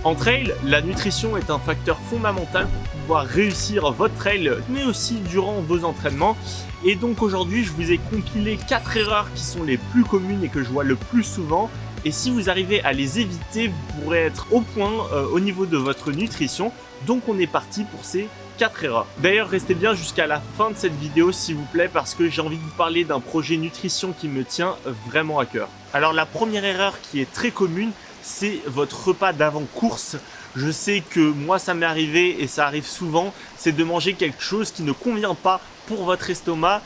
En trail, la nutrition est un facteur fondamental pour pouvoir réussir votre trail, mais aussi durant vos entraînements. Et donc aujourd'hui, je vous ai compilé 4 erreurs qui sont les plus communes et que je vois le plus souvent. Et si vous arrivez à les éviter, vous pourrez être au point au niveau de votre nutrition. Donc on est parti pour ces 4 erreurs. D'ailleurs, restez bien jusqu'à la fin de cette vidéo s'il vous plaît, parce que j'ai envie de vous parler d'un projet nutrition qui me tient vraiment à cœur. Alors la première erreur qui est très commune, c'est votre repas d'avant-course. Je sais que moi ça m'est arrivé et ça arrive souvent, c'est de manger quelque chose qui ne convient pas pour votre estomac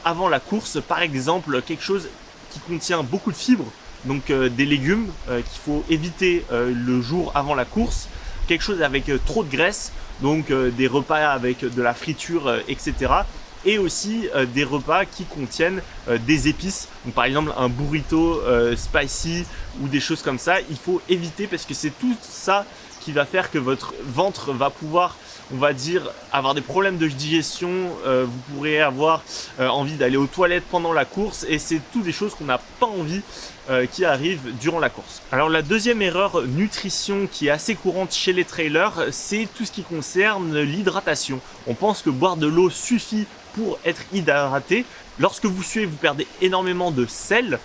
avant la course. Par exemple, quelque chose qui contient beaucoup de fibres, donc des légumes qu'il faut éviter le jour avant la course. Quelque chose avec trop de graisse, donc des repas avec de la friture, etc. Et aussi des repas qui contiennent des épices. Donc, par exemple un burrito spicy ou des choses comme ça, il faut éviter parce que c'est tout ça qui va faire que votre ventre va pouvoir, on va dire, avoir des problèmes de digestion. Vous pourrez avoir envie d'aller aux toilettes pendant la course et c'est toutes des choses qu'on n'a pas envie qui arrivent durant la course. Alors la deuxième erreur nutrition qui est assez courante chez les trailers, c'est tout ce qui concerne l'hydratation. On pense que boire de l'eau suffit pour être hydraté. Lorsque vous suez, vous perdez énormément de sels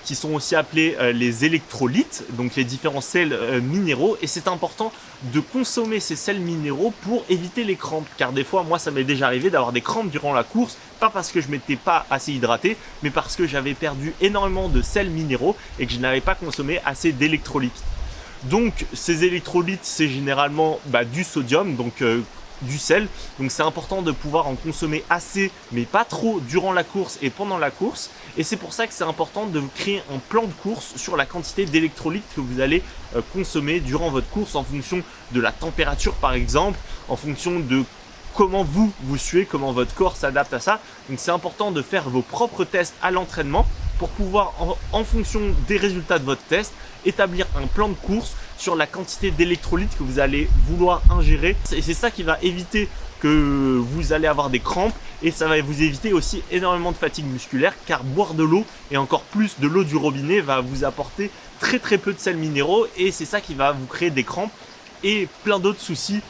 qui sont aussi appelés les électrolytes, donc les différents sels minéraux, et c'est important de consommer ces sels minéraux pour éviter les crampes, car des fois, moi ça m'est déjà arrivé d'avoir des crampes durant la course, pas parce que je m'étais pas assez hydraté, mais parce que j'avais perdu énormément de sels minéraux et que je n'avais pas consommé assez d'électrolytes. Donc ces électrolytes, c'est généralement du sodium, donc du sel, donc c'est important de pouvoir en consommer assez mais pas trop durant la course et pendant la course, et c'est pour ça que c'est important de créer un plan de course sur la quantité d'électrolytes que vous allez consommer durant votre course en fonction de la température par exemple, en fonction de comment vous suez, comment votre corps s'adapte à ça. Donc c'est important de faire vos propres tests à l'entraînement pour pouvoir en fonction des résultats de votre test établir un plan de course sur la quantité d'électrolytes que vous allez vouloir ingérer. Et c'est ça qui va éviter que vous allez avoir des crampes, et ça va vous éviter aussi énormément de fatigue musculaire, car boire de l'eau et encore plus de l'eau du robinet va vous apporter très peu de sels minéraux, et c'est ça qui va vous créer des crampes et plein d'autres soucis,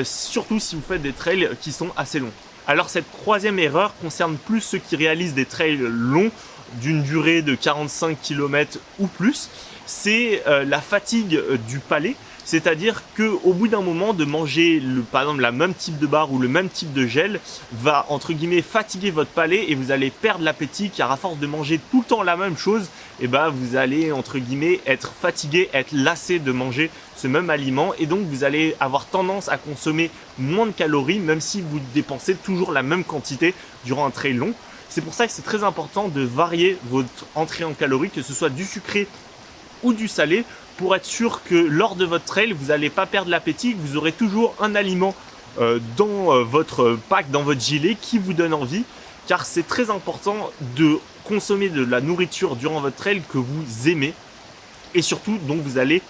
surtout si vous faites des trails qui sont assez longs. Alors cette troisième erreur concerne plus ceux qui réalisent des trails longs d'une durée de 45 km ou plus, c'est la fatigue du palais. C'est-à-dire qu'au bout d'un moment, de manger par exemple le même type de barre ou le même type de gel va entre guillemets fatiguer votre palais et vous allez perdre l'appétit, car à force de manger tout le temps la même chose, vous allez entre guillemets être fatigué, être lassé de manger ce même aliment, et donc vous allez avoir tendance à consommer moins de calories même si vous dépensez toujours la même quantité durant un trail long. C'est pour ça que c'est très important de varier votre entrée en calories, que ce soit du sucré ou du salé, pour être sûr que lors de votre trail, vous n'allez pas perdre l'appétit, que vous aurez toujours un aliment dans votre pack, dans votre gilet qui vous donne envie, car c'est très important de consommer de la nourriture durant votre trail que vous aimez, et surtout donc vous n'allez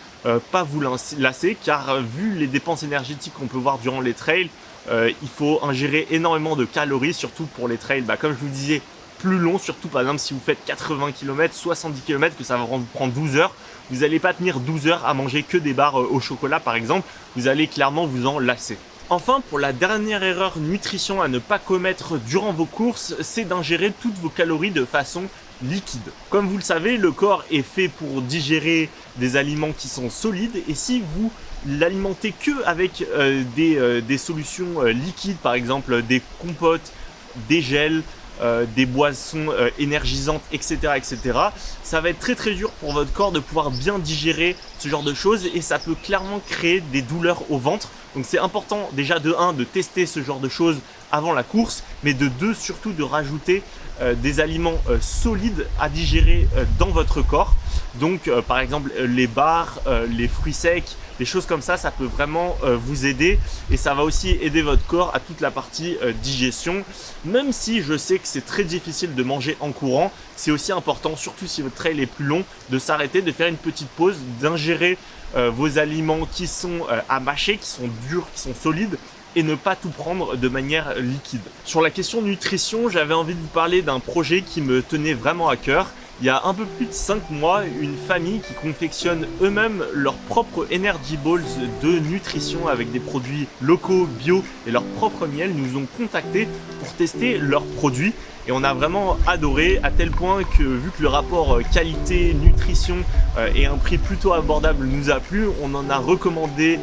pas vous lasser, car vu les dépenses énergétiques qu'on peut voir durant les trails, il faut ingérer énormément de calories, surtout pour les trails, comme je vous disais, plus long, surtout par exemple si vous faites 80 km, 70 km, que ça va vous prendre 12 heures, vous n'allez pas tenir 12 heures à manger que des barres au chocolat par exemple, vous allez clairement vous en lasser. Enfin, pour la dernière erreur nutrition à ne pas commettre durant vos courses, c'est d'ingérer toutes vos calories de façon liquide. Comme vous le savez, le corps est fait pour digérer des aliments qui sont solides, et si vous l'alimentez que avec des solutions liquides, par exemple des compotes, des gels, des boissons énergisantes, etc., ça va être très dur pour votre corps de pouvoir bien digérer ce genre de choses, et ça peut clairement créer des douleurs au ventre. Donc c'est important déjà de 1 de tester ce genre de choses avant la course, mais de 2 surtout de rajouter des aliments solides à digérer dans votre corps. Donc par exemple les barres, les fruits secs, des choses comme ça, ça peut vraiment vous aider, et ça va aussi aider votre corps à toute la partie digestion. Même si je sais que c'est très difficile de manger en courant, c'est aussi important, surtout si votre trail est plus long, de s'arrêter, de faire une petite pause, d'ingérer vos aliments qui sont à mâcher, qui sont durs, qui sont solides, et ne pas tout prendre de manière liquide. Sur la question nutrition, j'avais envie de vous parler d'un projet qui me tenait vraiment à cœur, il y a un peu plus de 5 mois, une famille qui confectionne eux-mêmes leurs propres Energy Balls de nutrition avec des produits locaux, bio et leur propre miel nous ont contactés pour tester leurs produits. Et on a vraiment adoré, à tel point que vu que le rapport qualité-nutrition et un prix plutôt abordable nous a plu, on en a recommandé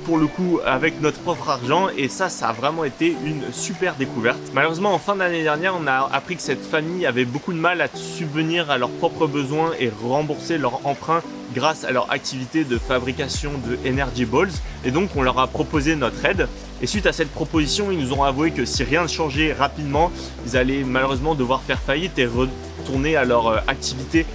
pour le coup avec notre propre argent, et ça a vraiment été une super découverte. Malheureusement, en fin d'année dernière, on a appris que cette famille avait beaucoup de mal à subvenir à leurs propres besoins et rembourser leur emprunt grâce à leur activité de fabrication de Energy Balls, et donc on leur a proposé notre aide. Et suite à cette proposition, ils nous ont avoué que si rien ne changeait rapidement, ils allaient malheureusement devoir faire faillite et retourner à leur activité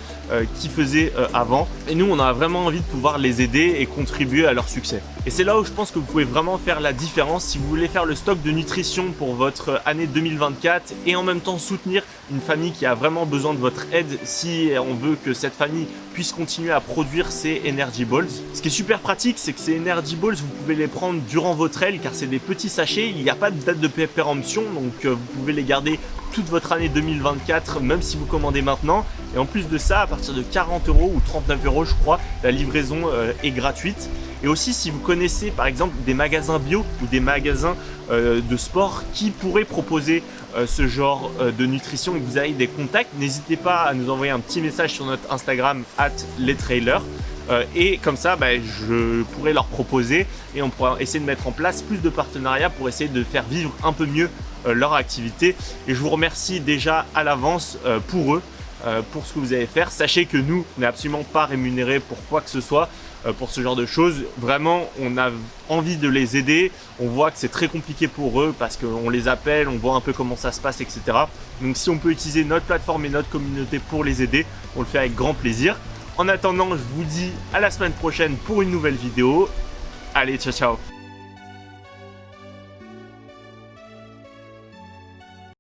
qu'ils faisaient avant. Et nous, on a vraiment envie de pouvoir les aider et contribuer à leur succès. Et c'est là où je pense que vous pouvez vraiment faire la différence si vous voulez faire le stock de nutrition pour votre année 2024 et en même temps soutenir une famille qui a vraiment besoin de votre aide si on veut que cette famille puisse continuer à produire ces Energy Balls. Ce qui est super pratique, c'est que ces Energy Balls, vous pouvez les prendre durant votre aile car c'est des petits sachets, il n'y a pas de date de péremption, donc vous pouvez les garder toute votre année 2024 même si vous commandez maintenant. Et en plus de ça, à partir de 40 € ou 39 € je crois, la livraison est gratuite. Et aussi, si vous connaissez par exemple des magasins bio ou des magasins de sport qui pourraient proposer ce genre de nutrition et que vous avez des contacts, n'hésitez pas à nous envoyer un petit message sur notre Instagram @lestrailers. Et comme ça, je pourrais leur proposer et on pourra essayer de mettre en place plus de partenariats pour essayer de faire vivre un peu mieux leur activité. Et je vous remercie déjà à l'avance pour eux, pour ce que vous allez faire. Sachez que nous, on n'est absolument pas rémunérés pour quoi que ce soit pour ce genre de choses. Vraiment, on a envie de les aider. On voit que c'est très compliqué pour eux parce qu'on les appelle, on voit un peu comment ça se passe, etc. Donc si on peut utiliser notre plateforme et notre communauté pour les aider, on le fait avec grand plaisir. En attendant, je vous dis à la semaine prochaine pour une nouvelle vidéo. Allez, ciao ciao!